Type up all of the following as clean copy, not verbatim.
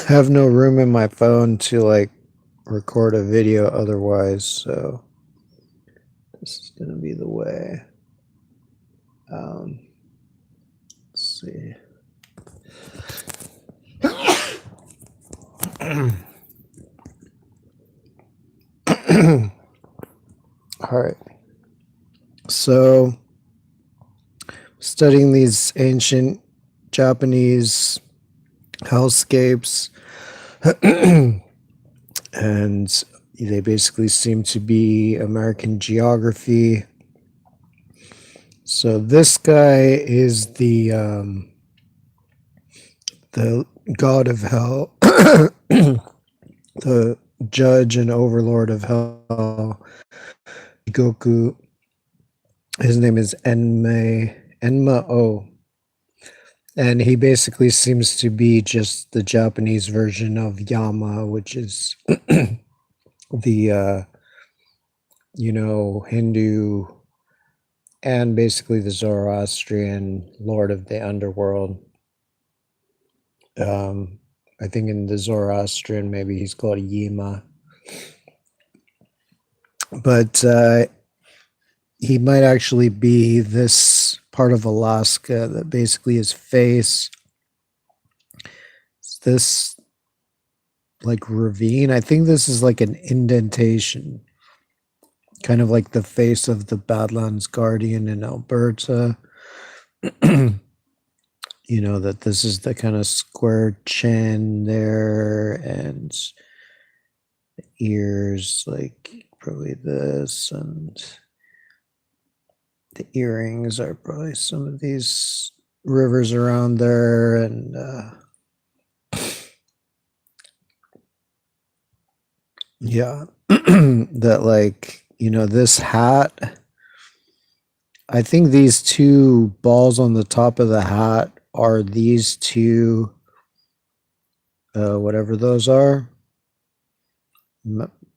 have no room in my phone to like record a video otherwise, so this is gonna be the way. Let's see. All right. So, studying these ancient Japanese hellscapes, and they basically seem to be American geography. So this guy is the god of hell, the judge and overlord of hell, Goku. His name is Enma O. And he basically seems to be just the Japanese version of Yama, which is the Hindu and basically the Zoroastrian lord of the underworld. I think in the Zoroastrian, maybe he's called Yima. But he might actually be this part of Alaska that basically his face, this like ravine. I think this is like an indentation, kind of like the face of the Badlands Guardian in Alberta. That this is the kind of square chin there, and the ears like probably this, and the earrings are probably some of these rivers around there, and yeah, that like, this hat, I think these two balls on the top of the hat are these two, whatever those are,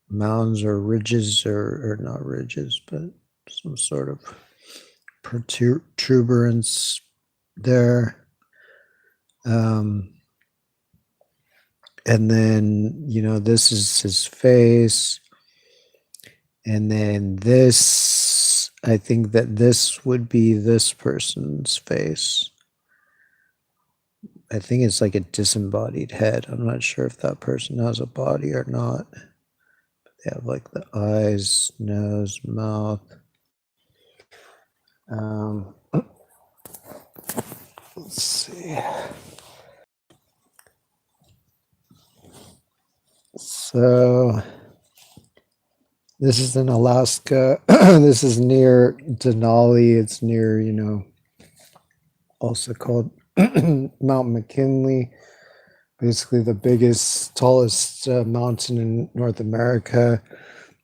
mounds or ridges, or not ridges, but some sort of protuberance there. And then, this is his face. And then this, I think that this would be this person's face. I think it's like a disembodied head. I'm not sure if that person has a body or not. But they have like the eyes, nose, mouth. Let's see. So this is in Alaska. This is near Denali. It's near, also called Mount McKinley. Basically the biggest, tallest mountain in North America.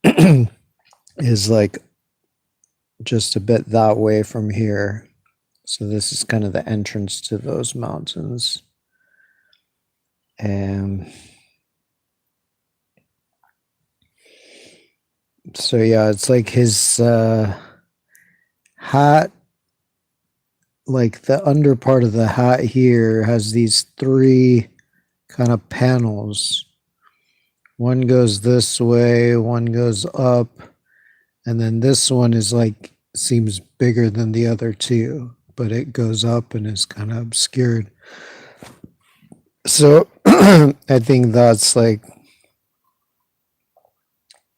Is like just a bit that way from here. So this is kind of the entrance to those mountains. And so yeah, it's like his hat, like the under part of the hat here has these three kind of panels. One goes this way, one goes up, and then this one is like, seems bigger than the other two, but it goes up and is kind of obscured. So I think that's like,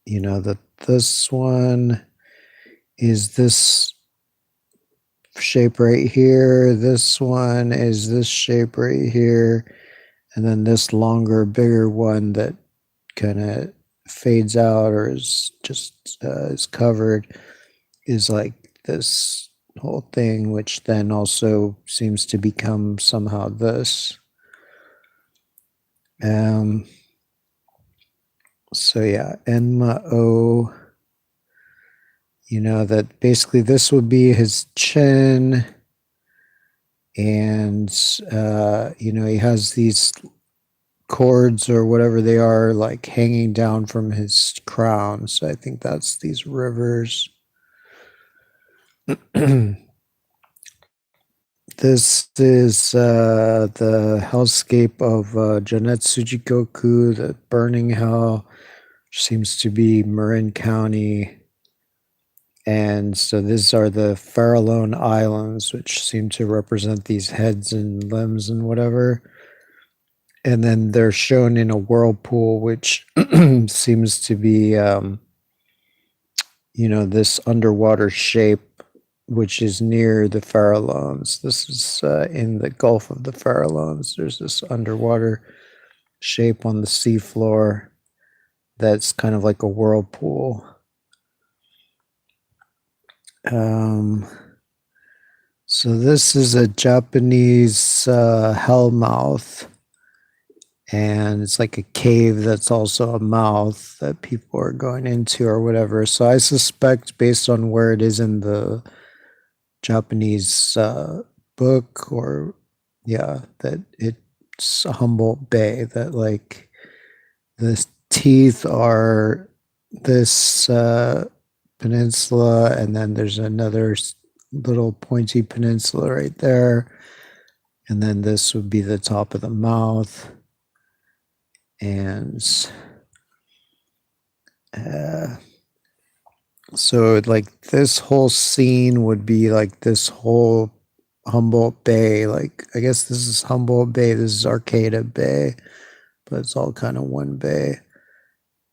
that this one is this shape right here. This one is this shape right here. And then this longer, bigger one that kind of fades out or is just is covered is like this whole thing, which then also seems to become somehow this. So yeah, Enma O, that basically this would be his chin, and he has these cords or whatever they are like hanging down from his crown. So I think that's these rivers. This is the hellscape of Janetsujikoku, the burning hell, which seems to be Marin County. And so these are the Farallone Islands, which seem to represent these heads and limbs and whatever. And then they're shown in a whirlpool, which seems to be, this underwater shape, which is near the Farallones. This is in the Gulf of the Farallones. There's this underwater shape on the seafloor that's kind of like a whirlpool. So this is a Japanese hellmouth, and it's like a cave that's also a mouth that people are going into or whatever. So I suspect, based on where it is in the Japanese book, or that it's Humboldt Bay, that like the teeth are this peninsula, and then there's another little pointy peninsula right there, and then this would be the top of the mouth. And so like this whole scene would be like this whole Humboldt Bay. Like, I guess this is Humboldt Bay, this is Arcata Bay, but it's all kind of one bay.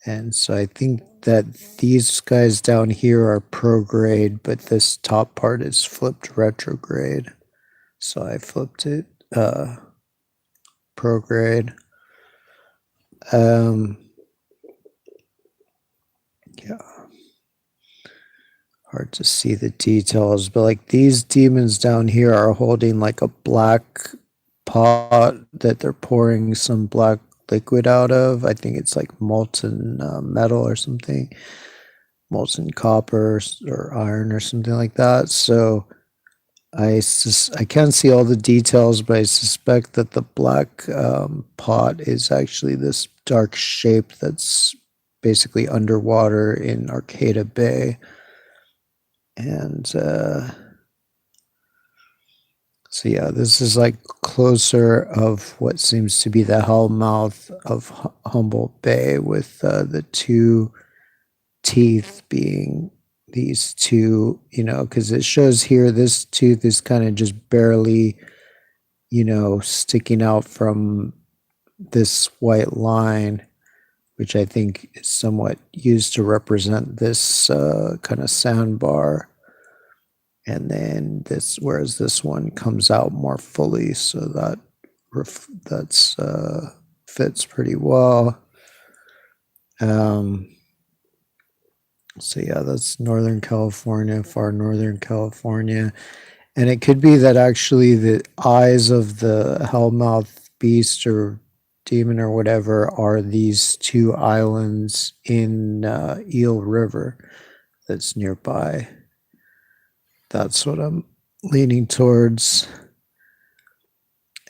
And so I think that these guys down here are prograde, but this top part is flipped retrograde. So I flipped it prograde. Yeah. Hard to see the details, but like these demons down here are holding like a black pot that they're pouring some black liquid out of. I think it's like molten metal or something, molten copper or iron or something like that. So I can't see all the details, but I suspect that the black pot is actually this dark shape that's basically underwater in Arcata Bay. And so yeah, this is like closer of what seems to be the hell mouth of Humboldt Bay, with the two teeth being these two, because it shows here this tooth is kind of just barely, sticking out from this white line, which I think is somewhat used to represent this kind of sandbar. And then whereas this one comes out more fully, so that's fits pretty well. So yeah, that's Northern California, far Northern California. And it could be that actually the eyes of the hellmouth beast or demon or whatever are these two islands in Eel River that's nearby. That's what I'm leaning towards.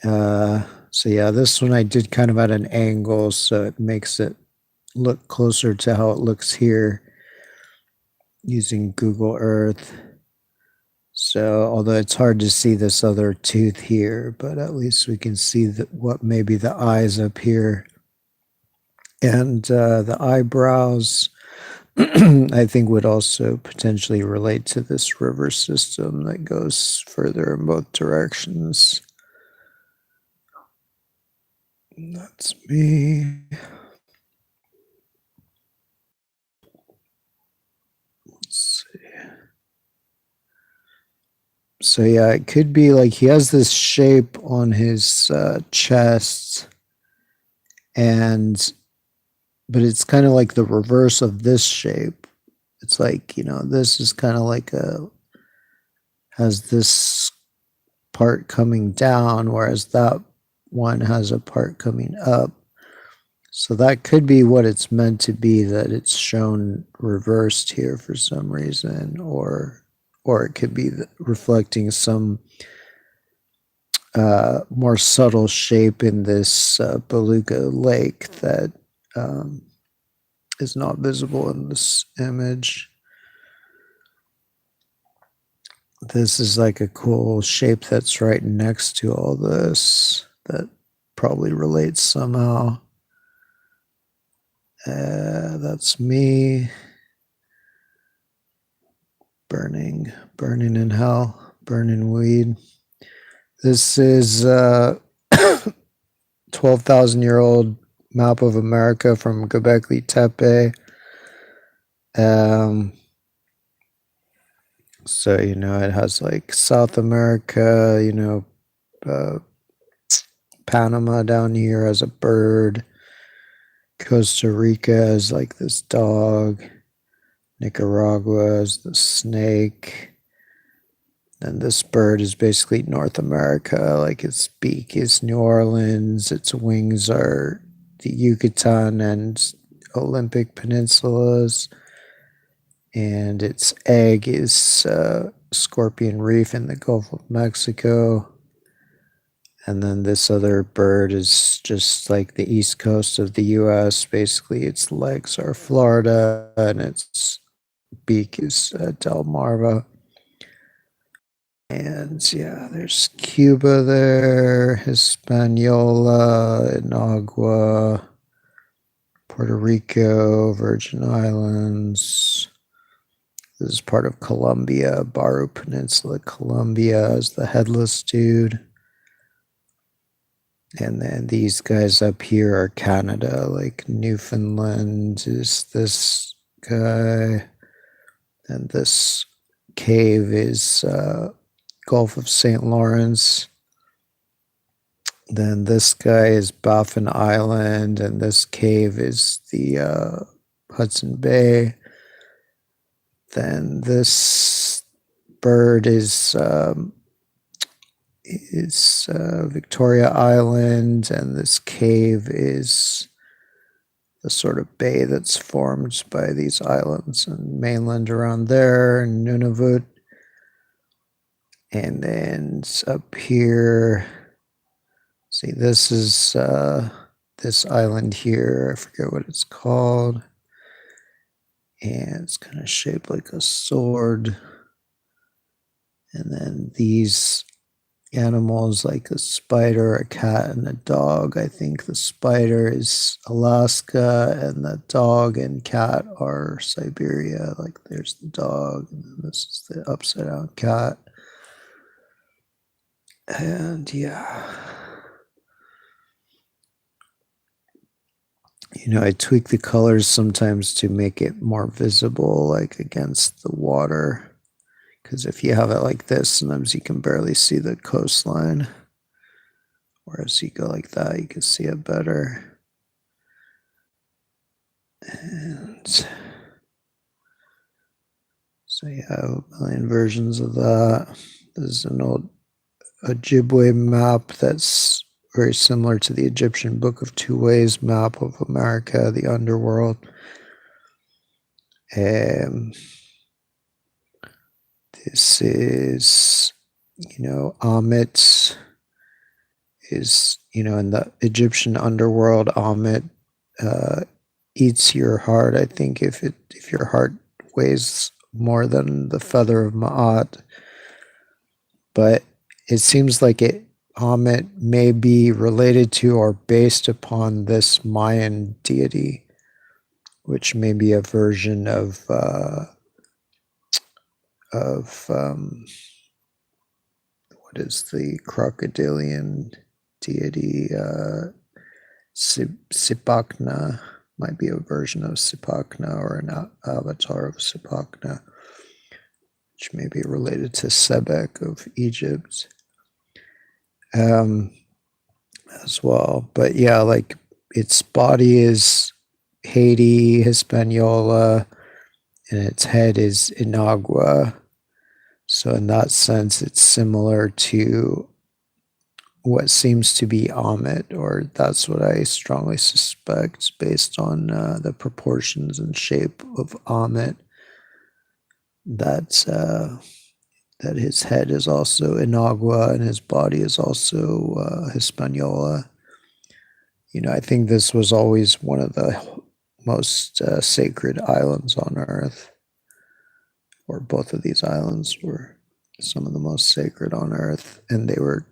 So yeah, this one I did kind of at an angle, so it makes it look closer to how it looks here using Google Earth. So although it's hard to see this other tooth here, but at least we can see what maybe the eyes up here. And the eyebrows, I think, would also potentially relate to this river system that goes further in both directions. That's me. Let's see. So yeah, it could be like he has this shape on his chest, but it's kind of like the reverse of this shape. It's like, this is kind of like has this part coming down, whereas that one has a part coming up. So that could be what it's meant to be, that it's shown reversed here for some reason, or it could be reflecting some more subtle shape in this beluga lake that is not visible in this image. This is like a cool shape that's right next to all this that probably relates somehow. That's me burning in hell, burning weed. This is 12,000-year-old map of America from Göbekli Tepe. So, it has like South America, uh, Panama down here as a bird, Costa Rica as like this dog, Nicaragua as the snake. And this bird is basically North America, like its beak is New Orleans, its wings are the Yucatan and Olympic peninsulas, and its egg is Scorpion Reef in the Gulf of Mexico. And then this other bird is just like the east coast of the US. Basically, its legs are Florida and its beak is Delmarva. And yeah, there's Cuba there, Hispaniola, Inagua, Puerto Rico, Virgin Islands. This is part of Colombia, Baru Peninsula, Colombia is the headless dude. And then these guys up here are Canada, like Newfoundland is this guy. And this cave is Gulf of St. Lawrence. Then this guy is Baffin Island, and this cave is the Hudson Bay. Then this bird is Victoria Island, and this cave is the sort of bay that's formed by these islands and mainland around there, and Nunavut. And then up here, see, this is this island here. I forget what it's called. And it's kind of shaped like a sword. And then these animals like a spider, a cat, and a dog. I think the spider is Alaska, and the dog and cat are Siberia. Like there's the dog, and then this is the upside down cat. And yeah, I tweak the colors sometimes to make it more visible, like against the water. Because if you have it like this, sometimes you can barely see the coastline. Whereas you go like that, you can see it better. And so you have a million versions of that. This is an old Ojibwe map that's very similar to the Egyptian Book of Two Ways map of America, the underworld. This is, Amit is, in the Egyptian underworld, Amit eats your heart. I think if your heart weighs more than the feather of Ma'at, but it seems like Amit may be related to or based upon this Mayan deity, which may be a version of what is the crocodilian deity? Sipakna might be a version of Sipakna or an avatar of Sipakna, which may be related to Sebek of Egypt as well. But yeah, like its body is Haiti, Hispaniola, and its head is Inagua. So in that sense, it's similar to what seems to be Amit, or that's what I strongly suspect based on the proportions and shape of Amit, that his head is also Inagua and his body is also Hispaniola. I think this was always one of the most sacred islands on Earth, or both of these islands were. some of the most sacred on earth, and they were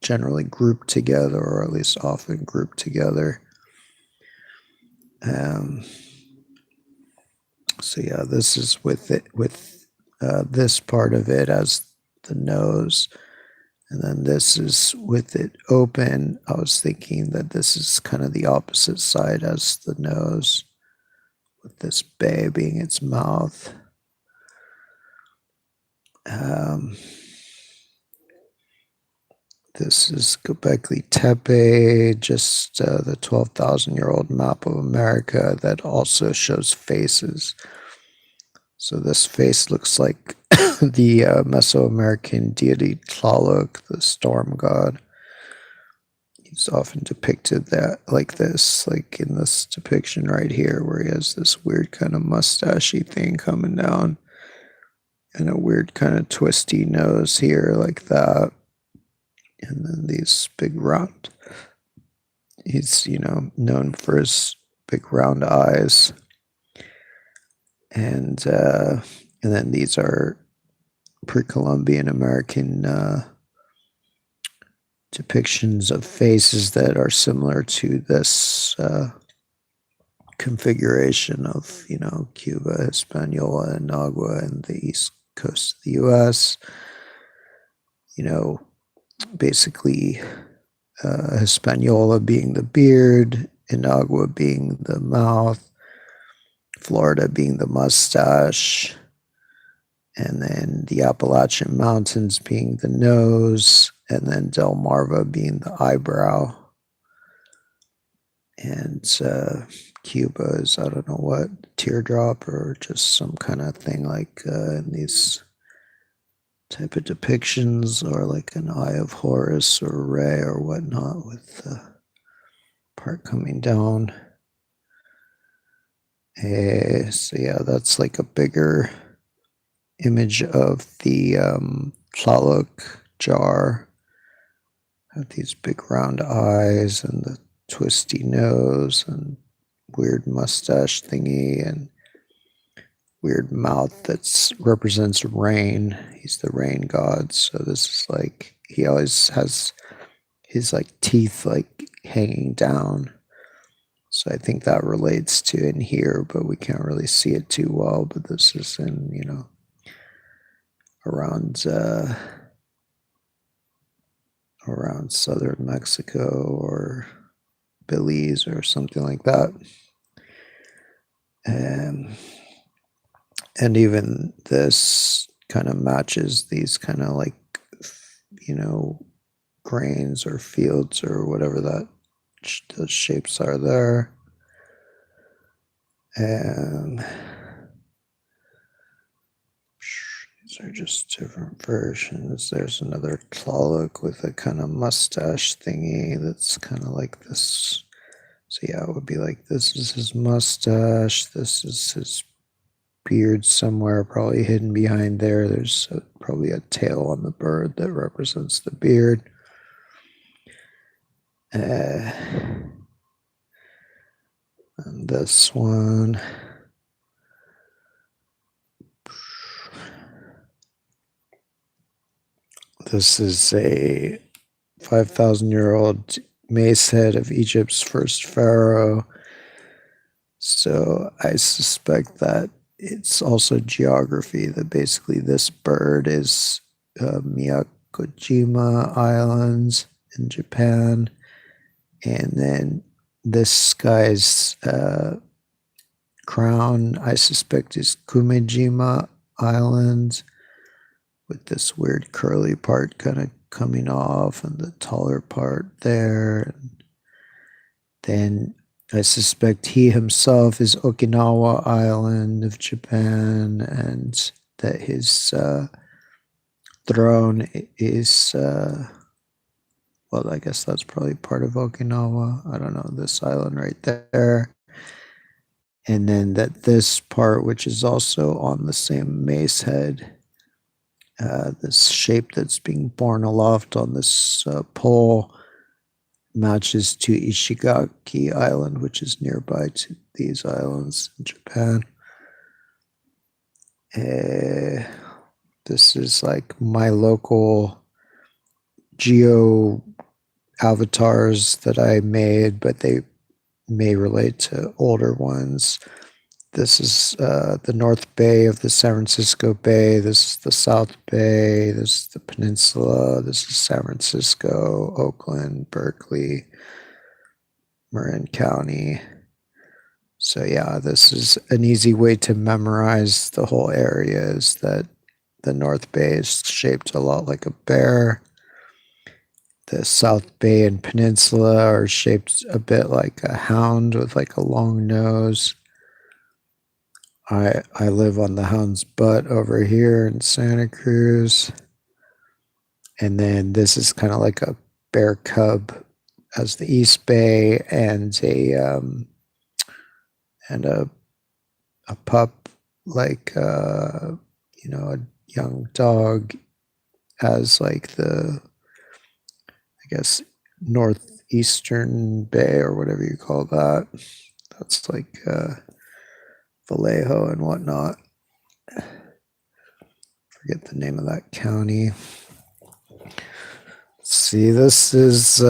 generally grouped together, or at least often grouped together. Um, so yeah, this is with it, with this part of it as the nose, and then this is with it open. I was thinking that this is kind of the opposite side as the nose, with this bay being its mouth. Um, this is Göbekli Tepe, just the 12,000-year-old map of America that also shows faces. So this face looks like the Mesoamerican deity Tlaloc, the storm god. He's often depicted that like this, like in this depiction right here, where he has this weird kind of mustachy thing coming down and a weird kind of twisty nose here, like that. And then these big round. He's, known for his big round eyes. And then these are pre-Columbian American depictions of faces that are similar to this configuration of, Cuba, Hispaniola, and Nicaragua, and the east coast of the U.S. Basically, Hispaniola being the beard, Inagua being the mouth, Florida being the mustache, and then the Appalachian Mountains being the nose, and then Delmarva being the eyebrow. And Cuba is, I don't know what, teardrop or just some kind of thing like in these type of depictions, or like an Eye of Horus or Re or whatnot, with the part coming down. So yeah, that's like a bigger image of the Tlaloc jar. Have these big round eyes and the twisty nose and weird mustache thingy and weird mouth that represents rain. He's the rain god. So this is like, he always has his like teeth like hanging down. So I think that relates to in here, but we can't really see it too well. But this is in, around southern Mexico or Belize or something like that. And even this kind of matches these kind of like, grains or fields or whatever that those shapes are there. And these are just different versions. There's another Tlaloc with a kind of mustache thingy that's kind of like this. So yeah, it would be like, this is his mustache, this is his beard somewhere, probably hidden behind there. There's probably a tail on the bird that represents the beard. And this one. This is a 5,000-year-old mace head of Egypt's first pharaoh. So I suspect that it's also geography, that basically this bird is Miyakojima Islands in Japan. And then this guy's crown, I suspect, is Kumejima Island, with this weird curly part kind of coming off and the taller part there. And then I suspect he himself is Okinawa Island of Japan, and that his throne is, well, I guess that's probably part of Okinawa. I don't know, this island right there. And then that this part, which is also on the same mace head, this shape that's being borne aloft on this pole, matches to Ishigaki Island, which is nearby to these islands in Japan. This is like my local geo avatars that I made, but they may relate to older ones. This is the North Bay of the San Francisco Bay. This is the South Bay. This is the peninsula. This is San Francisco, Oakland, Berkeley, Marin County. So yeah, this is an easy way to memorize the whole area, is that the North Bay is shaped a lot like a bear. The South Bay and Peninsula are shaped a bit like a hound with like a long nose. I live on the hound's butt over here in Santa Cruz. And then this is kind of like a bear cub as the East Bay, and a pup, like a young dog as like the, I guess, northeastern bay or whatever you call that. That's like Vallejo and whatnot. Forget the name of that county. See, this is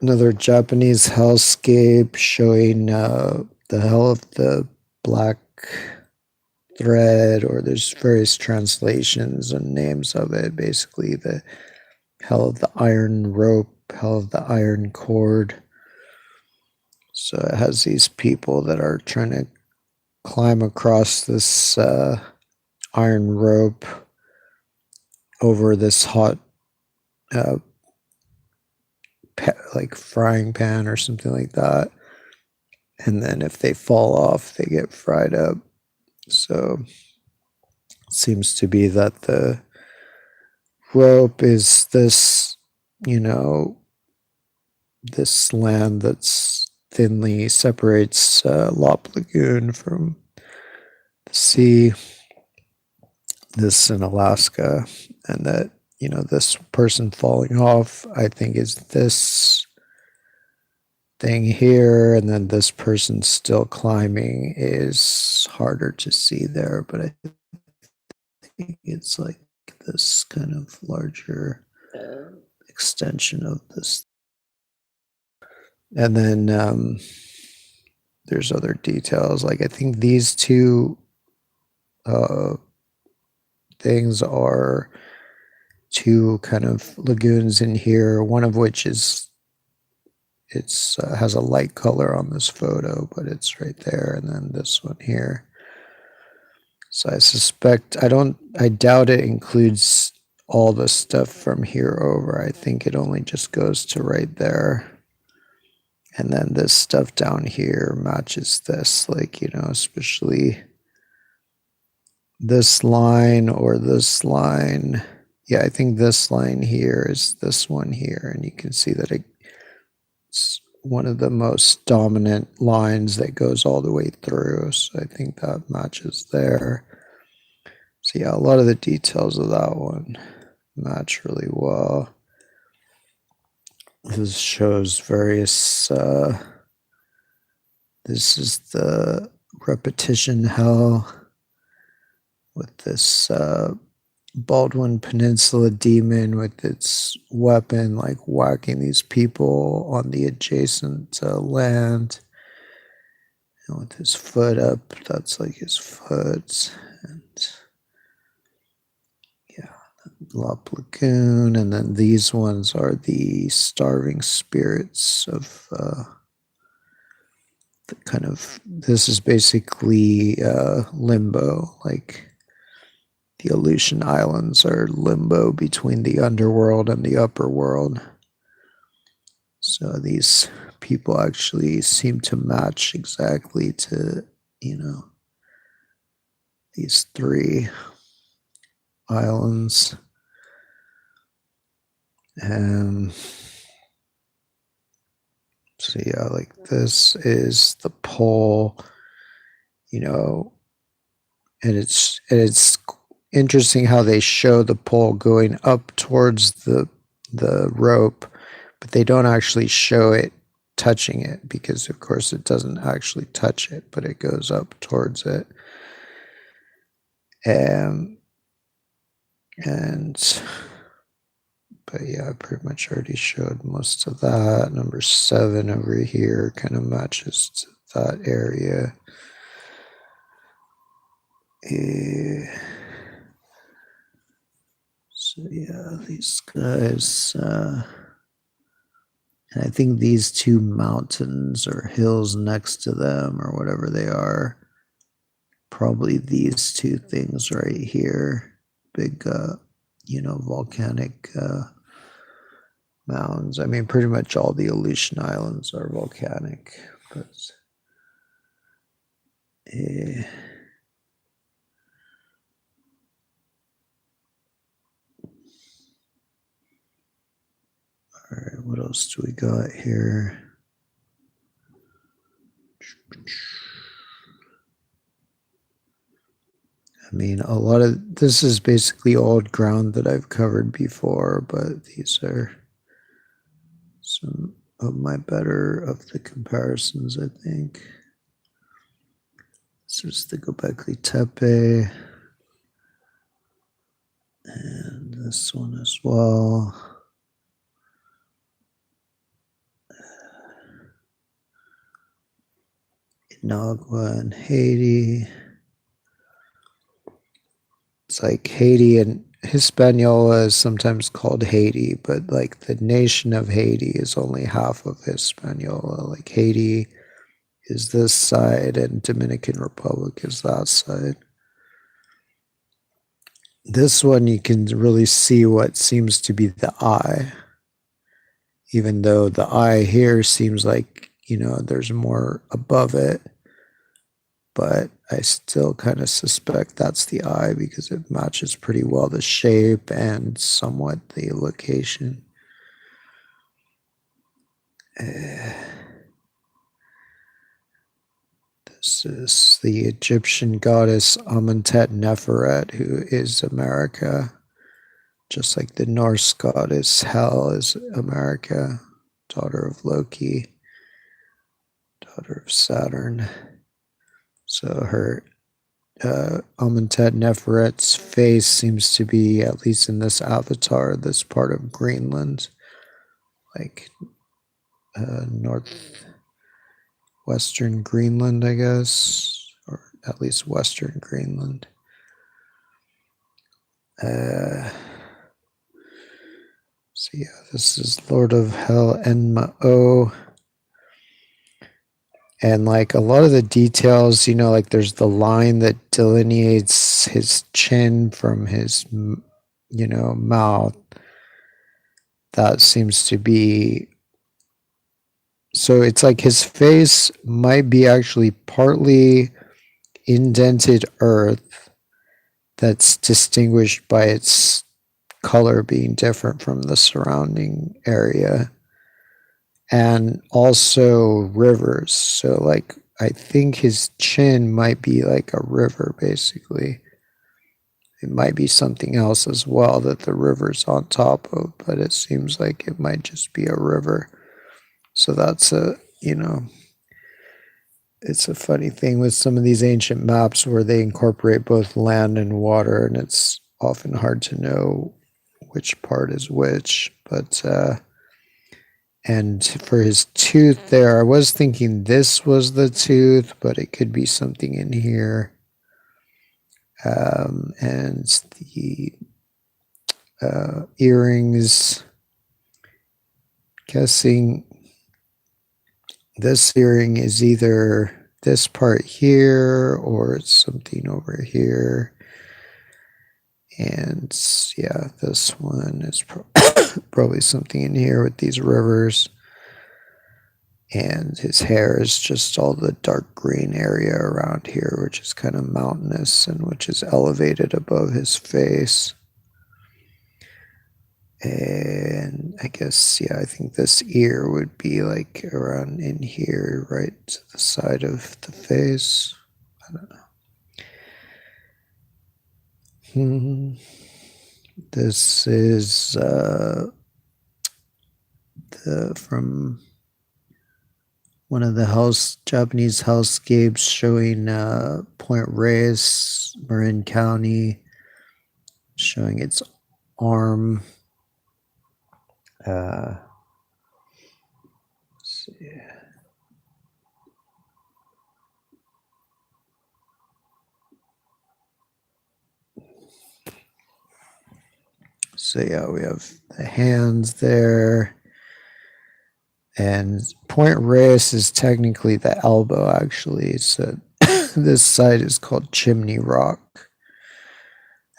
another Japanese hellscape showing the hell of the black thread, or there's various translations and names of it. Basically, the hell of the iron rope, hell of the iron cord. So it has these people that are trying to climb across this iron rope over this hot like frying pan or something like that. And then if they fall off, they get fried up. So it seems to be that the rope is this, this land that's thinly separates Lop Lagoon from the sea. This in Alaska, and that, this person falling off, I think, is this thing here, and then this person still climbing is harder to see there, but I think it's like this kind of larger extension of this. And then there's other details, like I think these two things are two kind of lagoons in here, one of which is has a light color on this photo, but it's right there, and then this one here. So I suspect, I doubt it includes all the stuff from here over. I think it only just goes to right there. And then this stuff down here matches this, like, especially this line or this line. Yeah, I think this line here is this one here, and you can see that it's one of the most dominant lines that goes all the way through. So I think that matches there. So yeah, a lot of the details of that one match really well. This shows various, this is the repetition hell with this Baldwin Peninsula demon with its weapon, like whacking these people on the adjacent land. And with his foot up, that's like his foot. And yeah, Lop Lagoon. And then these ones are the starving spirits of the kind of, this is basically limbo, like the Aleutian Islands are limbo between the underworld and the upper world. So these people actually seem to match exactly to, these three islands. And so yeah, like this is the pole, and it's interesting how they show the pole going up towards the rope, but they don't actually show it touching it, because of course it doesn't actually touch it, but it goes up towards it. Um, and but yeah, I pretty much already showed most of that. Number 7 over here kind of matches to that area. So yeah, these guys, and I think these two mountains or hills next to them or whatever they are, probably these two things right here, big, volcanic mounds. I mean, pretty much all the Aleutian Islands are volcanic, but eh, all right, what else do we got here? I mean, a lot of this is basically old ground that I've covered before, but these are some of my better of the comparisons, I think. This is the Göbekli Tepe, and this one as well. Inagua and Haiti. It's like Haiti and Hispaniola is sometimes called Haiti, but like the nation of Haiti is only half of Hispaniola. Like Haiti is this side and Dominican Republic is that side. This one you can really see what seems to be the eye, even though the eye here seems like, there's more above it, but I still kind of suspect that's the eye because it matches pretty well the shape and somewhat the location. This is the Egyptian goddess Amentet Neferet, who is America, just like the Norse goddess Hel is America, daughter of Loki, daughter of Saturn. So her Amentet Neferet's face seems to be, at least in this avatar, this part of Greenland, like northwestern Greenland, I guess, or at least western Greenland. So yeah, this is Lord of Hell Enma-O. And like a lot of the details, like there's the line that delineates his chin from his, mouth. That seems to be. So it's like his face might be actually partly indented earth that's distinguished by its color being different from the surrounding area. And also rivers. So like I think his chin might be like a river basically. It might be something else as well that the river's on top of, but it seems like it might just be a river. So that's it's a funny thing with some of these ancient maps where they incorporate both land and water, and it's often hard to know which part is which. But and for his tooth there, I was thinking this was the tooth, but it could be something in here. And the earrings, guessing this earring is either this part here or it's something over here. And yeah, this one is probably something in here with these rivers. And his hair is just all the dark green area around here, which is kind of mountainous and which is elevated above his face. And I guess, yeah, I think this ear would be like around in here, right to the side of the face. I don't know. This is from one of the Japanese hellscapes showing Point Reyes, Marin County, showing its arm. Let's see. So yeah, we have the hands there. And Point Reyes is technically the elbow, actually. So this side is called Chimney Rock.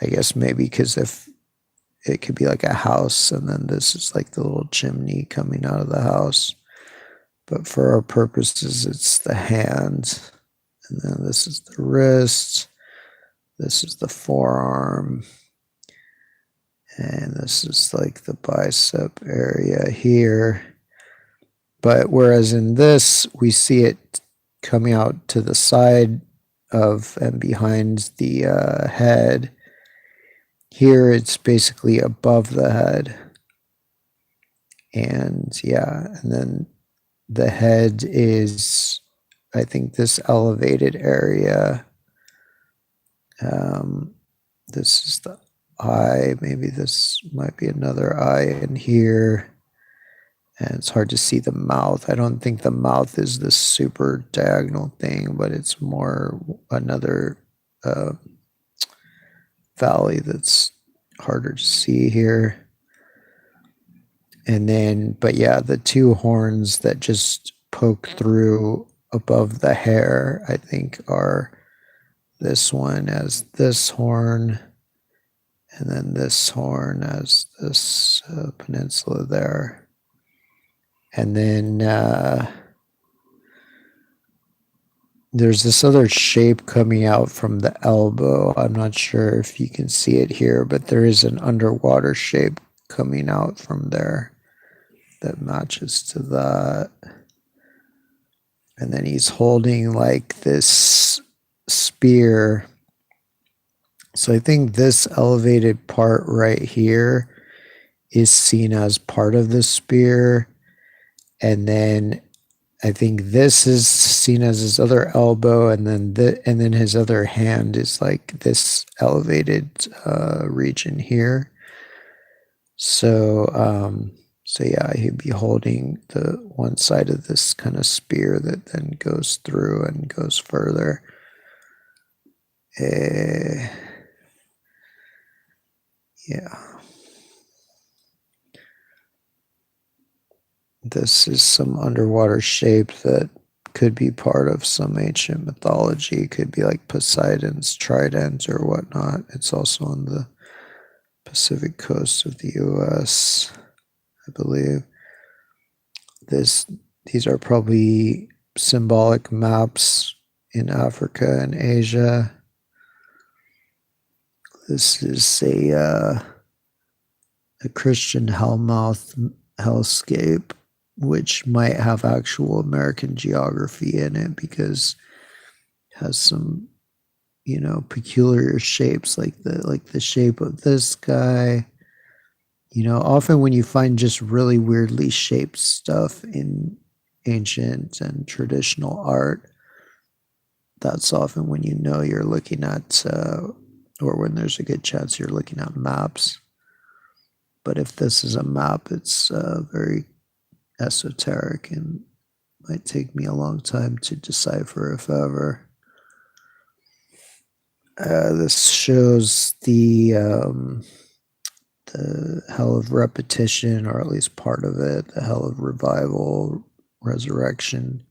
I guess maybe because if it could be like a house, and then this is like the little chimney coming out of the house. But for our purposes, it's the hand. And then this is the wrist. This is the forearm. And this is like the bicep area here. But whereas in this, we see it coming out to the side of and behind the head. Here, it's basically above the head. And yeah, and then the head is, I think, this elevated area. This is the eye. Maybe this might be another eye in here. And it's hard to see the mouth. I don't think the mouth is this super diagonal thing, but it's more another valley that's harder to see here. And then, but yeah, the two horns that just poke through above the hair, I think, are this one as this horn, and then this horn as this peninsula there. And then there's this other shape coming out from the elbow. I'm not sure if you can see it here, but there is an underwater shape coming out from there that matches to that. And then he's holding like this spear. So I think this elevated part right here is seen as part of the spear. And then I think this is seen as his other elbow, and then his other hand is like this elevated region here. So yeah, he'd be holding the one side of this kind of spear that then goes through and goes further. Yeah. This is some underwater shape that could be part of some ancient mythology. It could be like Poseidon's trident or whatnot. It's also on the Pacific coast of the US, I believe. These are probably symbolic maps in Africa and Asia. This is a Christian hellscape, which might have actual American geography in it because it has some, peculiar shapes like the shape of this guy. Often when you find just really weirdly shaped stuff in ancient and traditional art, that's often when you're looking at, or when there's a good chance you're looking at maps. But if this is a map, it's very esoteric and might take me a long time to decipher, if ever. This shows the hell of repetition, or at least part of it, the hell of revival, resurrection.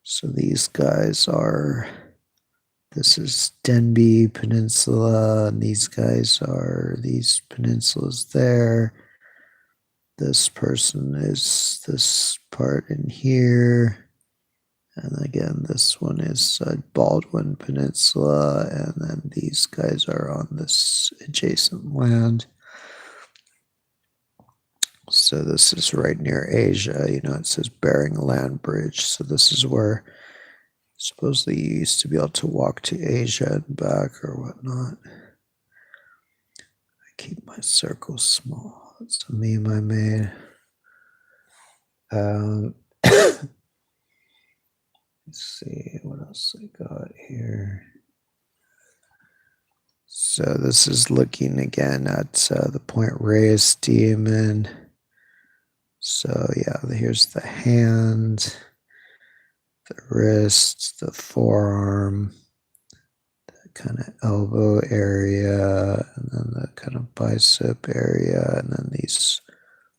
So these guys are, this is Denby Peninsula, and these guys are these peninsulas there. This person is this part in here. And again, this one is Baldwin Peninsula, and then these guys are on this adjacent land. So this is right near Asia. It says Bering Land Bridge. So this is where supposedly you used to be able to walk to Asia and back or whatnot. I keep my circles small. That's a meme I made. Let's see what else I got here. So this is looking again at the Point Reyes demon. So yeah, here's the hand, the wrist, the forearm, the kind of elbow area, and then the kind of bicep area, and then these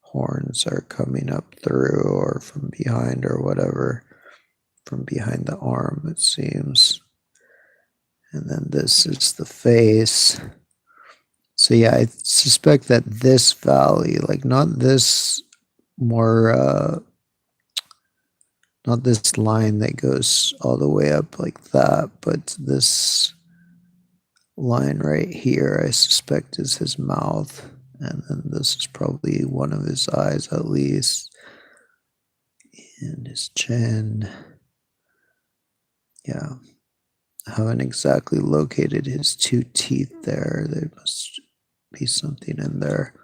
horns are coming up through or from behind or whatever, from behind the arm, it seems. And then this is the face. So yeah, I suspect that this valley, like not this more, not this line that goes all the way up like that, but this line right here, I suspect is his mouth. And then this is probably one of his eyes at least. And his chin. Yeah. I haven't exactly located his two teeth there. There must be something in there.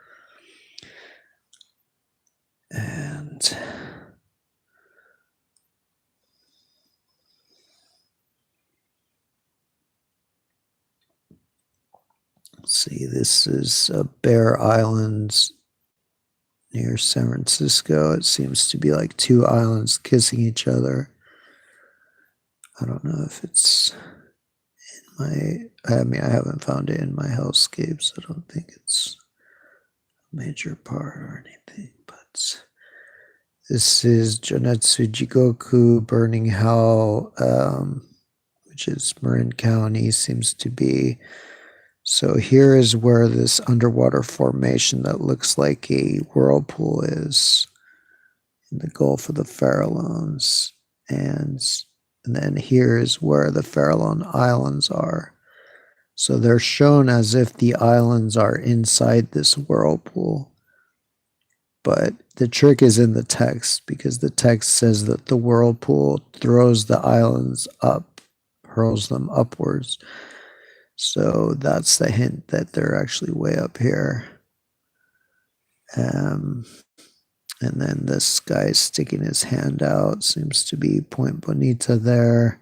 And see, this is Bear Island near San Francisco. It seems to be like two islands kissing each other. I don't know if it's in I mean, I haven't found it in my hellscapes. I don't think it's a major part or anything, but this is Jonetsu Jigoku Burning Hell, which is Marin County, seems to be. So here is where this underwater formation that looks like a whirlpool is in the Gulf of the Farallones. And then here is where the Farallon Islands are. So they're shown as if the islands are inside this whirlpool. But the trick is in the text, because the text says that the whirlpool throws the islands up, hurls them upwards. So that's the hint that they're actually way up here. And then this guy sticking his hand out seems to be Point Bonita there.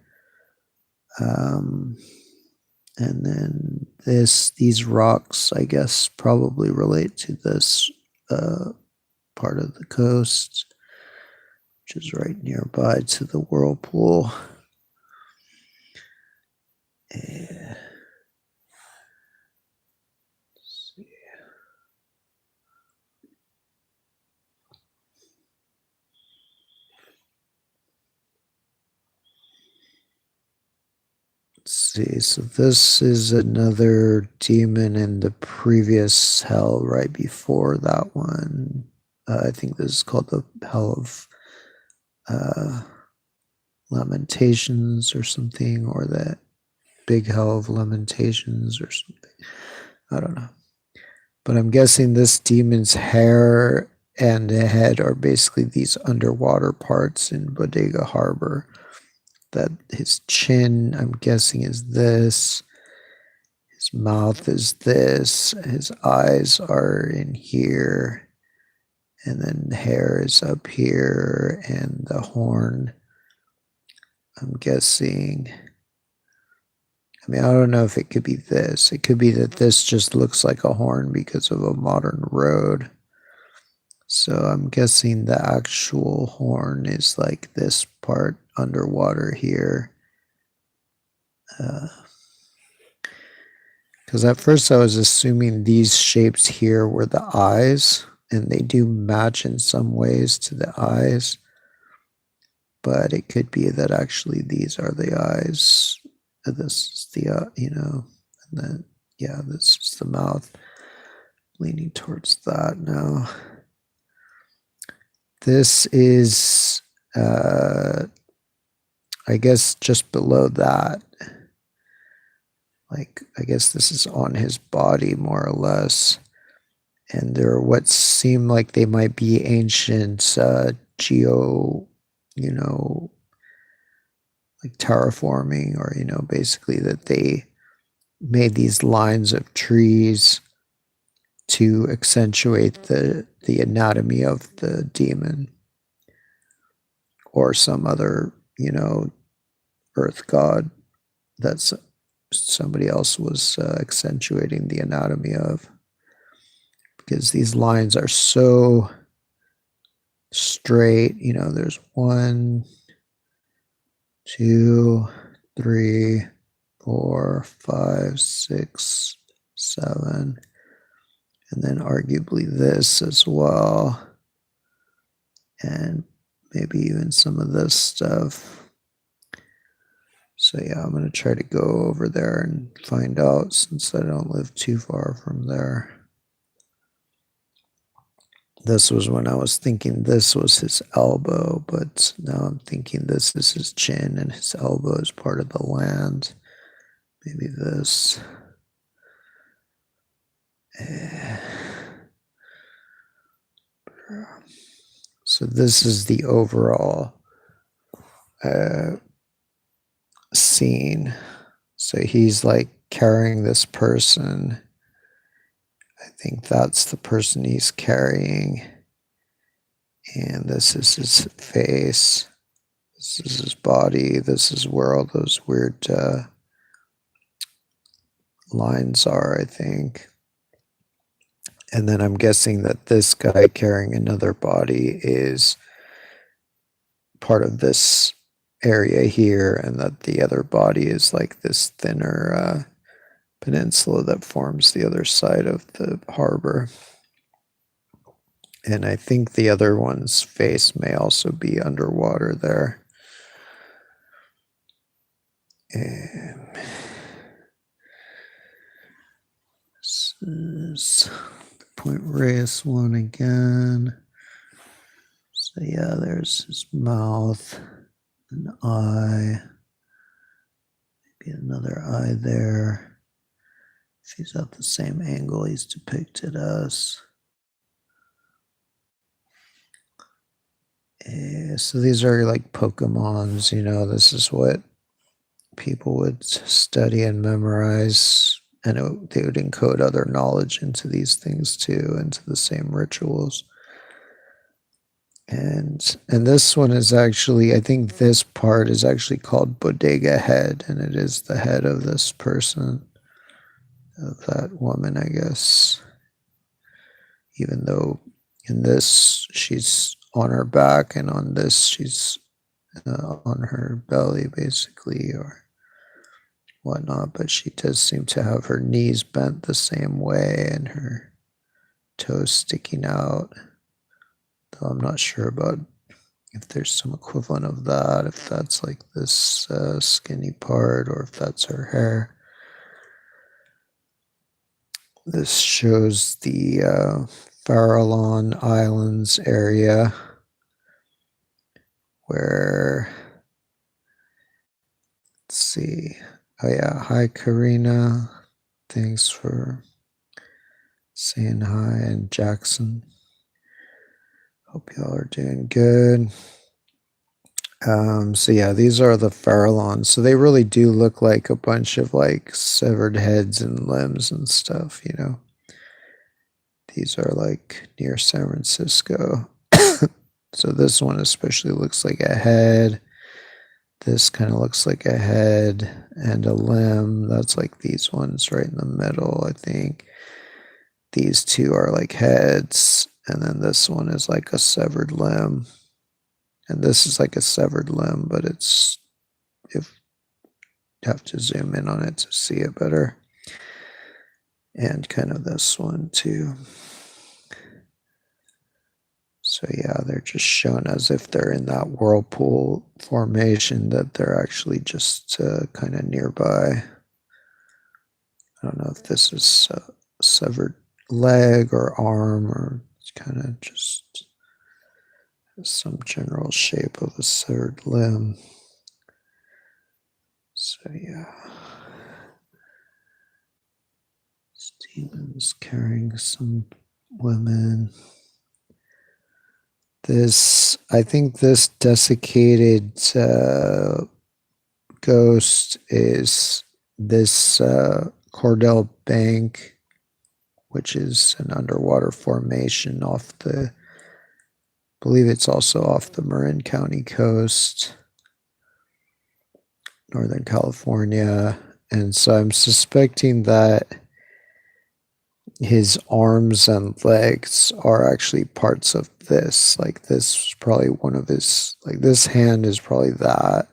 And then these rocks, I guess, probably relate to this part of the coast, which is right nearby to the whirlpool. Yeah. Let's see, so this is another demon in the previous hell right before that one. I think this is called the Hell of Lamentations or something, or the Big Hell of Lamentations or something. I don't know. But I'm guessing this demon's hair and head are basically these underwater parts in Bodega Harbor. That his chin, I'm guessing, is this. His mouth is this. His eyes are in here. And then the hair is up here. And the horn, I'm guessing. I mean, I don't know if it could be this. It could be that this just looks like a horn because of a modern road. So I'm guessing the actual horn is like this part underwater here. Because at first I was assuming these shapes here were the eyes, and they do match in some ways to the eyes. But it could be that actually these are the eyes. This is the, and then, yeah, this is the mouth. Leaning towards that now. This is, I guess, just below that. Like, I guess this is on his body, more or less. And they're what seem like they might be ancient like terraforming, or, basically that they made these lines of trees to accentuate the anatomy of the demon, or some other, earth god that somebody else was accentuating the anatomy of, because these lines are so straight. You know, there's 1, 2, 3, 4, 5, 6, 7, and then arguably this as well, and maybe even some of this stuff. So yeah, I'm going to try to go over there and find out, since I don't live too far from there. This was when I was thinking this was his elbow, but now I'm thinking this is his chin and his elbow is part of the land. Maybe this. So this is the overall scene. So he's like carrying this person. I think that's the person he's carrying. And this is his face. This is his body. This is where all those weird lines are, I think. And then I'm guessing that this guy carrying another body is part of this area here, and that the other body is like this thinner peninsula that forms the other side of the harbor. And I think the other one's face may also be underwater there. And this is the Point Reyes one again. So yeah, there's his mouth, an eye, maybe another eye there. If he's at the same angle he's depicted as. So these are like Pokemons, you know, this is what people would study and memorize, and they would encode other knowledge into these things too, into the same rituals. And this one is actually, I think this part is actually called Bodega Head, and it is the head of this person, of that woman, I guess. Even though in this she's on her back, and on this she's on her belly, basically, or whatnot. But she does seem to have her knees bent the same way and her toes sticking out. Though I'm not sure about if there's some equivalent of that, if that's like this skinny part, or if that's her hair. This shows the Farallon Islands area, where, let's see, oh yeah, hi Karina, thanks for saying hi, and Jackson, hope y'all are doing good. So yeah, these are the Farallons. So they really do look like a bunch of like severed heads and limbs and stuff, you know. These are like near San Francisco. So this one especially looks like a head. This kind of looks like a head and a limb. That's like these ones right in the middle, I think. These two are like heads, and then this one is like a severed limb. And this is like a severed limb, but it's, if you have to zoom in on it to see it better. And kind of this one too. So yeah, they're just shown as if they're in that whirlpool formation, that they're actually just kind of nearby. I don't know if this is a severed leg or arm, or it's kind of just some general shape of a severed limb. So yeah, Stephen's carrying some women. This, I think this desiccated ghost is this Cordell Bank, which is an underwater formation off the, I believe it's also off the Marin County coast, Northern California. And so I'm suspecting that his arms and legs are actually parts of this. Like this is probably one of his, like this hand is probably that.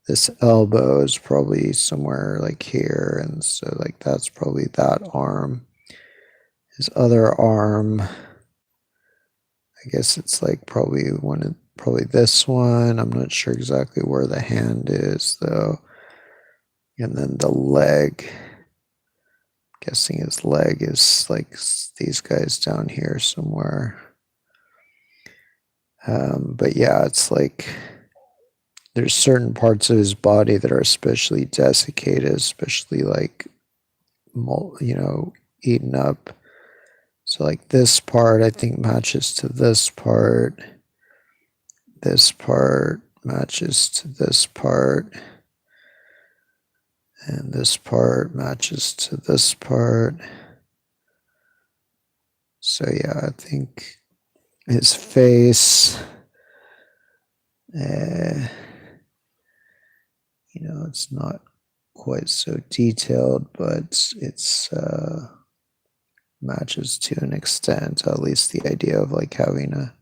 This elbow is probably somewhere like here. And so like that's probably that arm. His other arm, I guess it's like probably probably this one. I'm not sure exactly where the hand is though. And then the leg, guessing his leg is like these guys down here somewhere. But yeah, it's like there's certain parts of his body that are especially desiccated, especially like, eaten up. So like this part, I think matches to this part. This part matches to this part. And this part matches to this part. So yeah, I think his face, it's not quite so detailed, but it's matches to an extent, at least the idea of like having a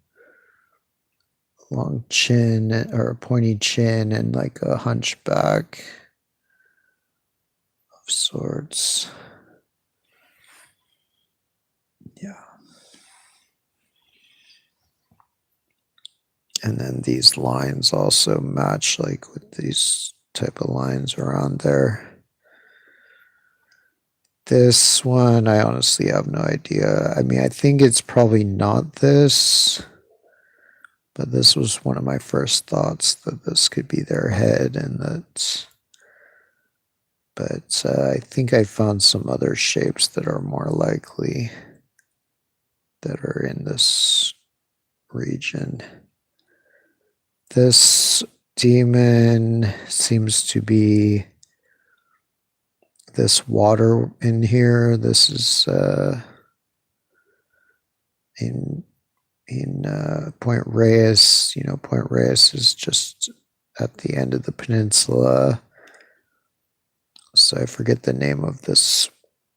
long chin or a pointy chin and like a hunchback of sorts. Yeah. And then these lines also match like with these type of lines around there. This one, I honestly have no idea. I mean, I think it's probably not this, but this was one of my first thoughts that this could be their head and that. But I think I found some other shapes that are more likely that are in this region. This demon seems to be this water in here. This is in Point Reyes. Point Reyes is just at the end of the peninsula. So I forget the name of this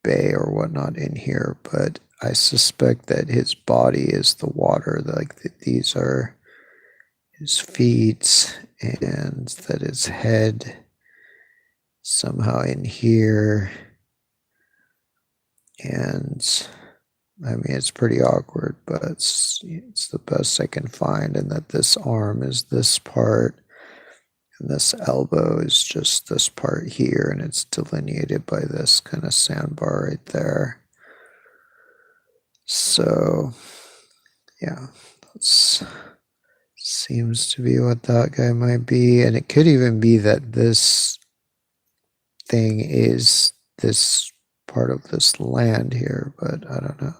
bay or whatnot in here, but I suspect that his body is the water. Like these are his feet, and that his head somehow in here. And I mean, it's pretty awkward, but it's the best I can find. And that this arm is this part, and this elbow is just this part here, and it's delineated by this kind of sandbar right there. So, yeah, that's seems to be what that guy might be. And it could even be that this thing is this part of this land here, but I don't know.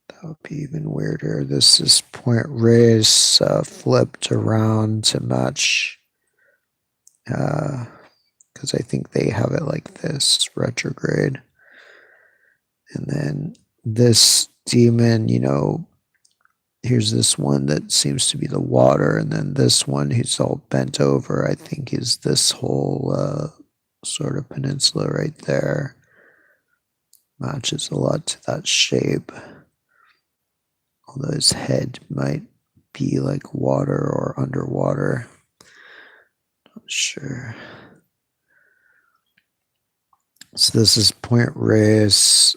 That would be even weirder. This is Point Reyes flipped around to match, because I think they have it like this, retrograde. And then this demon, here's this one that seems to be the water, and then this one who's all bent over, I think is this whole sort of peninsula right there. Matches a lot to that shape. Although his head might be like water or underwater. Not sure. So this is Point Reyes.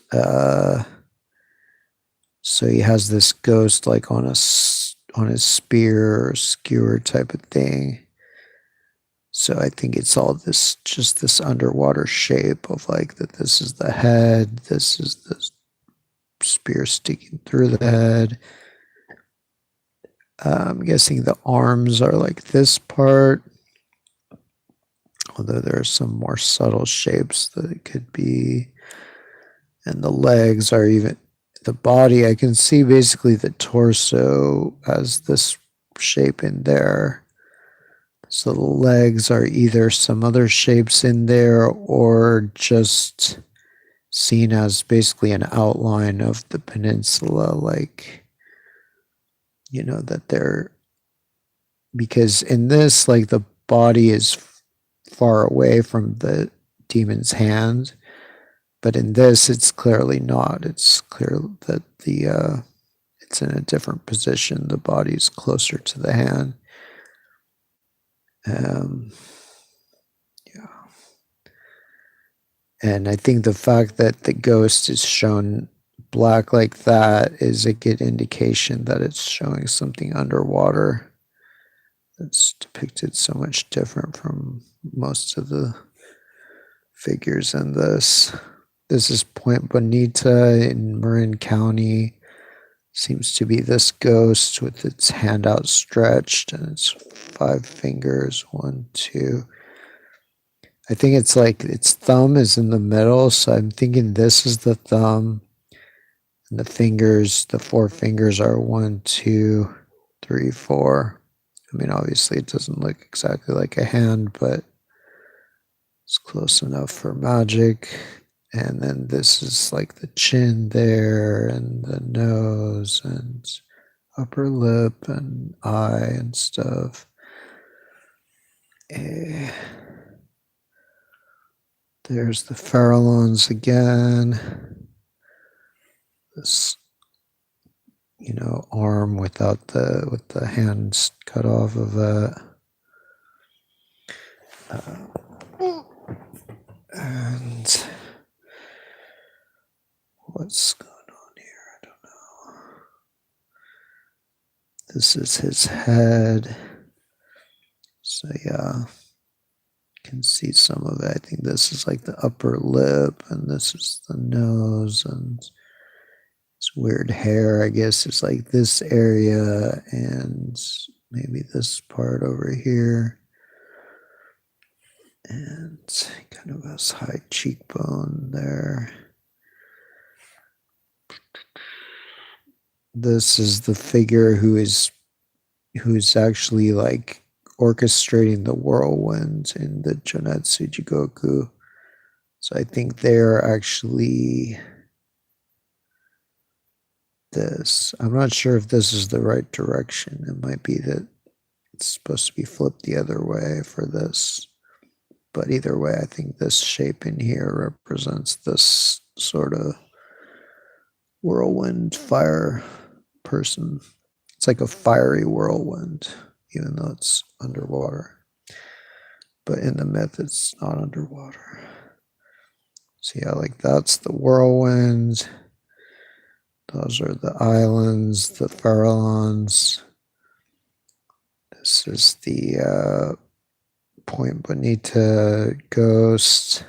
So he has this ghost like on his spear or skewer type of thing. So I think it's all just this underwater shape of like that. This is the head. This is the spear sticking through the head. I'm guessing the arms are like this part. Although there are some more subtle shapes that it could be. And the legs are even, the body, I can see basically the torso as this shape in there. So the legs are either some other shapes in there or just seen as basically an outline of the peninsula, like, that they're, because in this, like the body is far away from the demon's hand, but in this it's clearly not. It's clear that it's in a different position. The body's closer to the hand. Yeah. And I think the fact that the ghost is shown black like that is a good indication that it's showing something underwater that's depicted so much different from most of the figures in this. This is Point Bonita in Marin County. Seems to be this ghost with its hand outstretched and its 5 fingers. 1, 2. I think it's like its thumb is in the middle, so I'm thinking this is the thumb. And the fingers, the 4 fingers are 1, 2, 3, 4. I mean, obviously it doesn't look exactly like a hand, but it's close enough for magic. And then this is like the chin there, and the nose, and upper lip, and eye, and stuff. There's the Farallons again. This, arm with the hands cut off of it. And what's going on here? I don't know. This is his head. So yeah, you can see some of it. I think this is like the upper lip, and this is the nose, and this weird hair, I guess, is like this area, and maybe this part over here. And kind of has high cheekbone there. This is the figure who's actually like orchestrating the whirlwind in the Jonetsu Jigoku. So I think they're actually this. I'm not sure if this is the right direction. It might be that it's supposed to be flipped the other way for this. But either way, I think this shape in here represents this sort of whirlwind fire person. It's like a fiery whirlwind, even though it's underwater. But in the myth, it's not underwater. So yeah, like that's the whirlwind. Those are the islands, the Farallons. This is the Point Bonita ghost.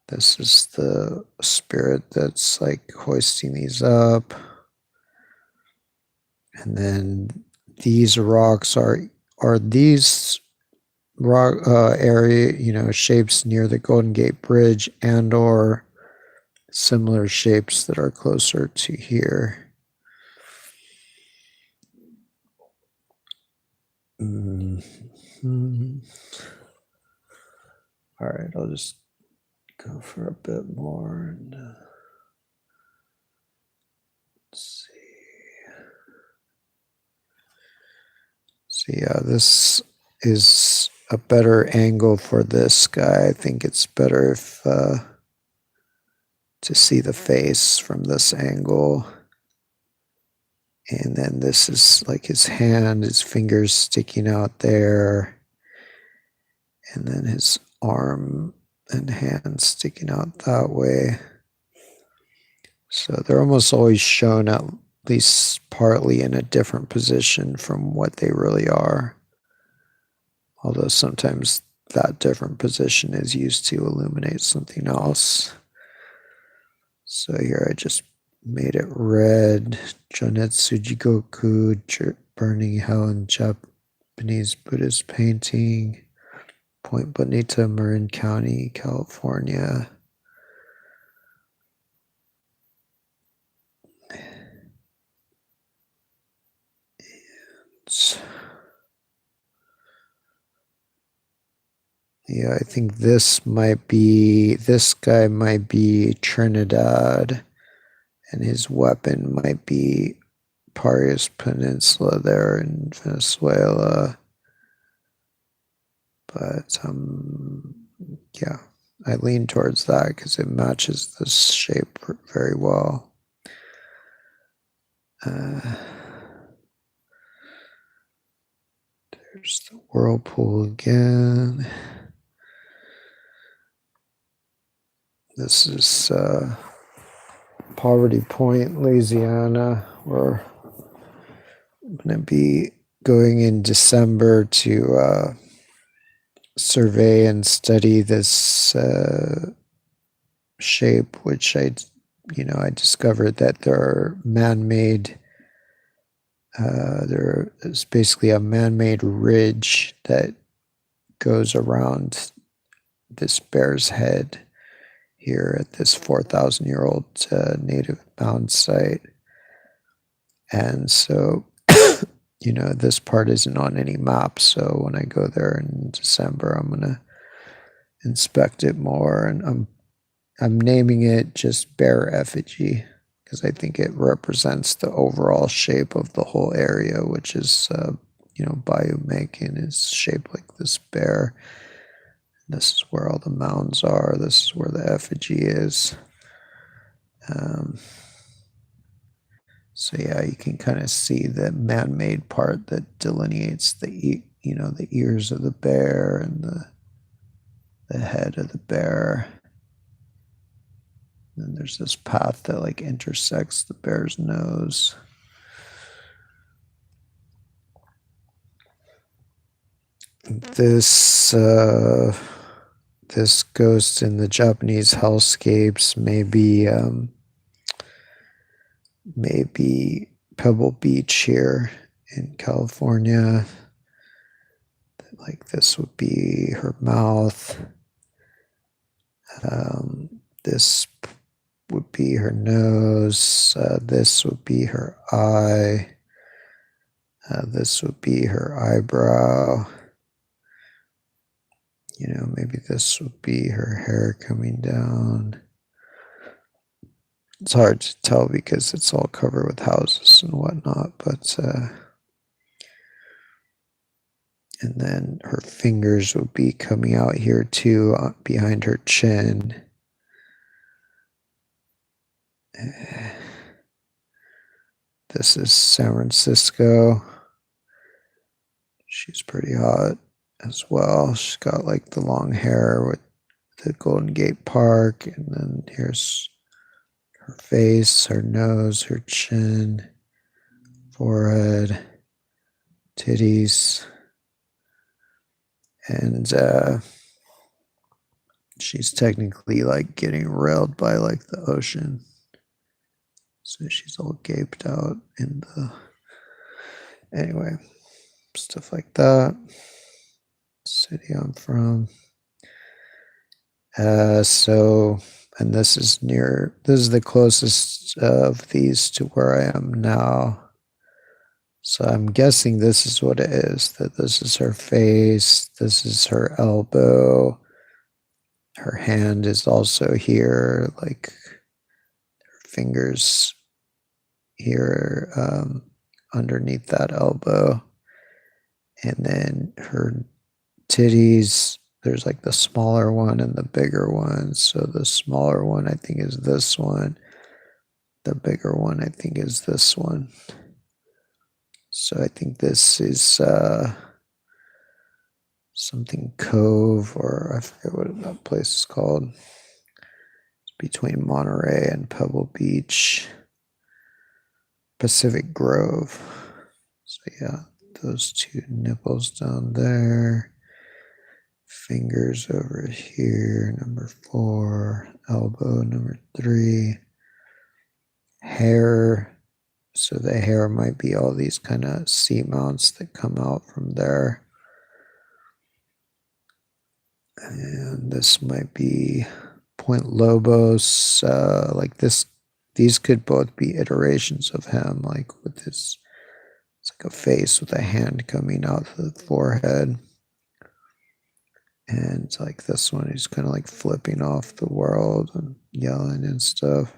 This is the spirit that's like hoisting these up. And then these rocks are these rock area, shapes near the Golden Gate Bridge, and or similar shapes that are closer to here. Mm-hmm. All right, I'll just go for a bit more and let's see. So yeah, this is a better angle for this guy. I think it's better if to see the face from this angle. And then this is like his hand, his fingers sticking out there. And then his arm and hand sticking out that way. So they're almost always shown at least partly in a different position from what they really are. Although sometimes that different position is used to illuminate something else. So here I just made it red. Jonetsu Jigoku, Burning Hell in Japanese Buddhist Painting. Point Bonita, Marin County, California. Yeah, I think this guy might be Trinidad, and his weapon might be Parias Peninsula there in Venezuela. But yeah, I lean towards that because it matches this shape very well. There's the whirlpool again. This is Poverty Point, Louisiana, where I'm going to be going in December to survey and study this shape, which I discovered that there are man-made. There is basically a man-made ridge that goes around this bear's head here at this 4,000-year-old native mound site. And so, this part isn't on any map. So when I go there in December, I'm going to inspect it more. And I'm naming it just Bear Effigy because I think it represents the overall shape of the whole area, which is, Bayou Macon is shaped like this bear. This is where all the mounds are. This is where the effigy is. So yeah, you can kind of see the man-made part that delineates the ears of the bear and the head of the bear. And then there's this path that like intersects the bear's nose. This ghost in the Japanese hellscapes maybe Pebble Beach here in California. Like this would be her mouth. This would be her nose. This would be her eye. This would be her eyebrow. Maybe this would be her hair coming down. It's hard to tell because it's all covered with houses and whatnot, but and then her fingers would be coming out here too, behind her chin. This is San Francisco. She's pretty hot as well. She's got like the long hair with the Golden Gate Park, and then here's her face, her nose, her chin, forehead, titties, and she's technically like getting railed by like the ocean. So she's all gaped out in the, anyway, stuff like that. City I'm from. And this is the closest of these to where I am now. So I'm guessing this is what it is, that this is her face, this is her elbow, her hand is also here, like her fingers here underneath that elbow. And then her titties, there's like the smaller one and the bigger one. So the smaller one I think is this one. The bigger one I think is this one. So I think this is something Cove, or I forget what that place is called. It's between Monterey and Pebble Beach. Pacific Grove. So yeah, those two nipples down there. Fingers over here, number 4. Elbow, number 3. Hair. So the hair might be all these kind of seamounts that come out from there. And this might be Point Lobos. Like this, these could both be iterations of him, like with this, it's like a face with a hand coming out of the forehead. And like this one, he's kind of like flipping off the world and yelling and stuff.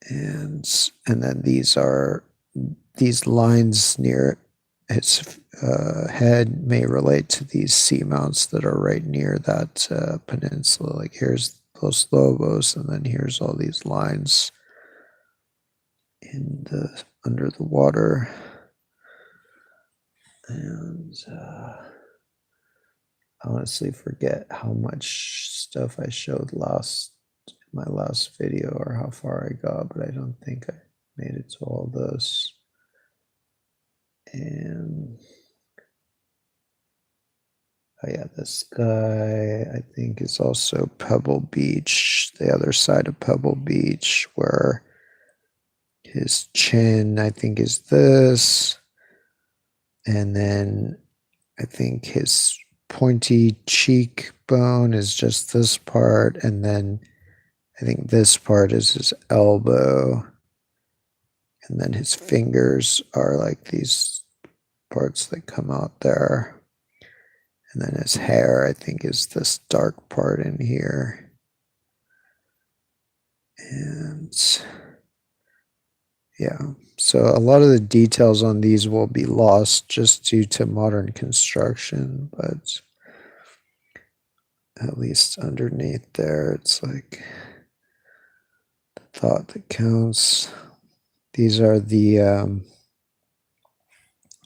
And then these lines near his head may relate to these seamounts that are right near that peninsula. Like here's Los Lobos, and then here's all these lines in the under the water. And I honestly forget how much stuff I showed my last video or how far I got, but I don't think I made it to all those. And oh yeah, this guy I think is also Pebble Beach, the other side of Pebble Beach, where his chin I think is this, and then I think his pointy cheekbone is just this part, and then I think this part is his elbow, and then his fingers are like these parts that come out there. And then his hair, I think, is this dark part in here. And yeah, so a lot of the details on these will be lost just due to modern construction, but at least underneath there, it's like the thought that counts. These are the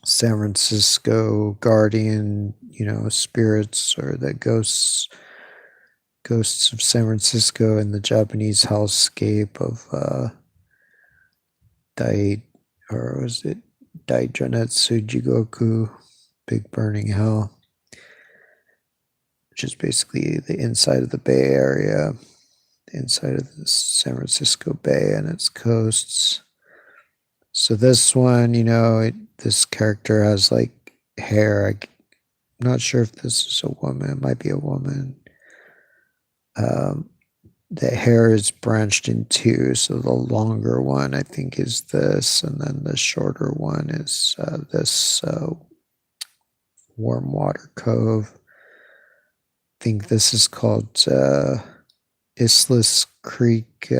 San Francisco guardian, spirits, or the ghosts of San Francisco in the Japanese hellscape of Daijanetsu Jigoku, Big Burning Hell, which is basically the inside of the Bay Area, the inside of the San Francisco Bay and its coasts. So this one, this character has like hair. I'm not sure if this is a woman. It might be a woman. The hair is branched in two. So the longer one, I think, is this. And then the shorter one is this Warm Water Cove. I think this is called Islas Creek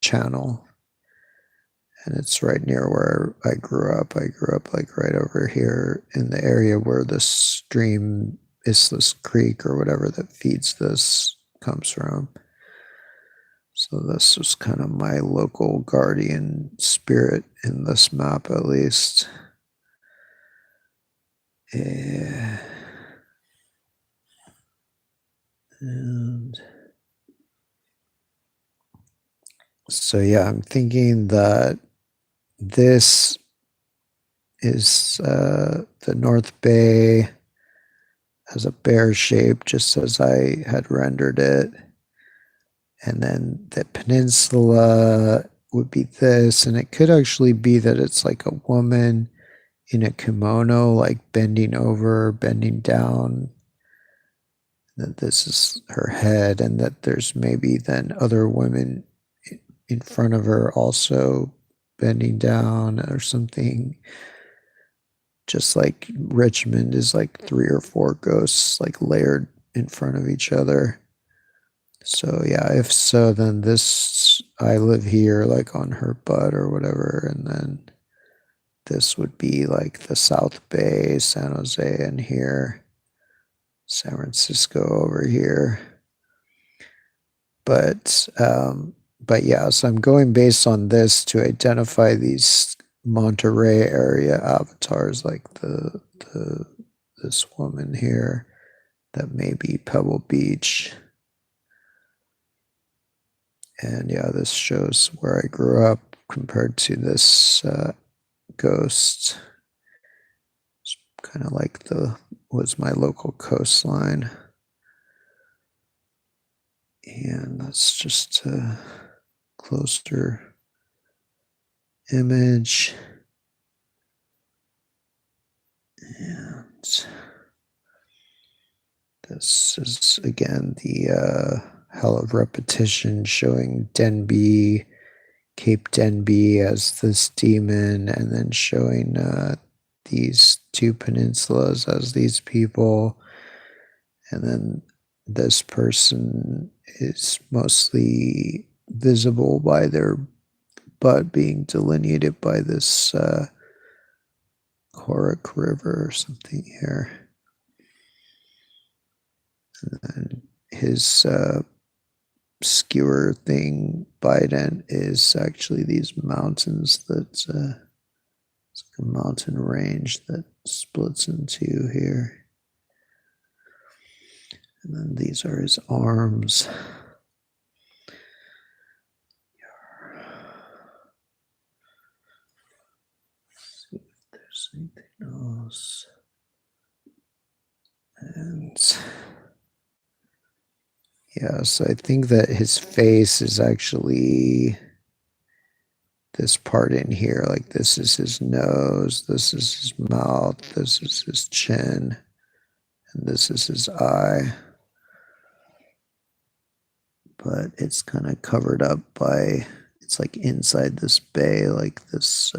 Channel. And it's right near where I grew up. I grew up like right over here in the area where the stream Islas Creek or whatever that feeds this comes from. So this was kind of my local guardian spirit in this map, at least. Yeah. And so yeah, I'm thinking that this is the North Bay as a bear shape, just as I had rendered it. And then the peninsula would be this, and it could actually be that it's like a woman in a kimono, like bending over, bending down. That this is her head, and that there's maybe then other women in front of her also bending down or something. Just like Richmond is like 3 or 4 ghosts like layered in front of each other. So yeah, if so, then this, I live here like on her butt or whatever, and then this would be like the South Bay, San Jose, and here, San Francisco over here. But yeah, so I'm going based on this to identify these Monterey area avatars, like this woman here that may be Pebble Beach. And yeah, this shows where I grew up compared to this ghost. It's kind of like was my local coastline. And that's just a closer image. And this is again the Hell of Repetition, showing Denby, Cape Denby as this demon, and then showing these 2 peninsulas as these people. And then this person is mostly visible by their butt being delineated by this Corrick River or something here. And then his skewer thing, Biden, is actually these mountains that's it's like a mountain range that splits in two here. And then these are his arms. Let's see if there's anything else. And yeah, so I think that his face is actually this part in here. Like this is his nose, this is his mouth, this is his chin, and this is his eye. But it's kind of covered up by, it's like inside this bay, like this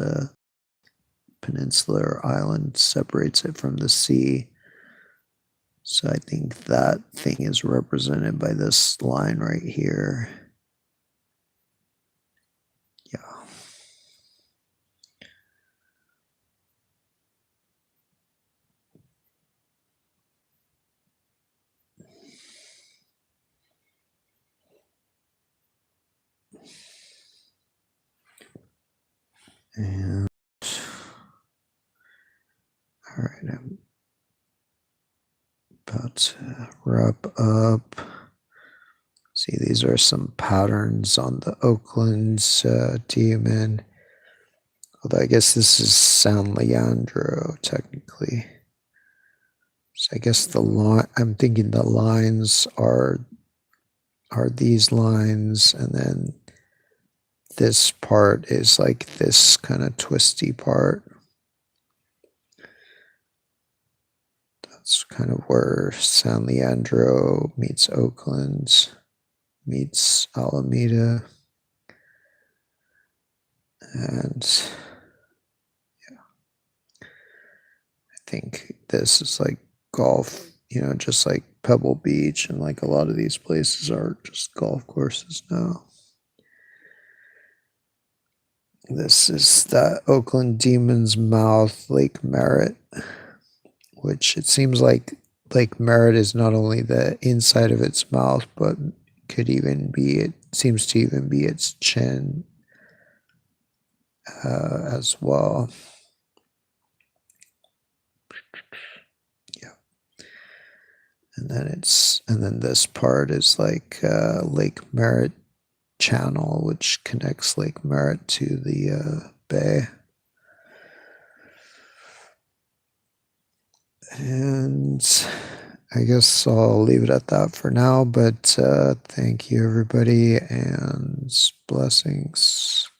peninsula or island separates it from the sea. So I think that thing is represented by this line right here. Yeah. And all right, I'm about to wrap up. See, these are some patterns on the Oakland's demon. Although I guess this is San Leandro, technically. So I guess the line, I'm thinking the lines are these lines, and then this part is like this kind of twisty part. That's kind of where San Leandro meets Oakland, meets Alameda. And yeah, I think this is like golf, just like Pebble Beach, and like a lot of these places are just golf courses now. This is that Oakland Demon's Mouth, Lake Merritt, which it seems like Lake Merritt is not only the inside of its mouth, but could even be, it seems to even be its chin as well. Yeah. And then this part is like Lake Merritt Channel, which connects Lake Merritt to the bay. And I guess I'll leave it at that for now, but thank you, everybody, and blessings.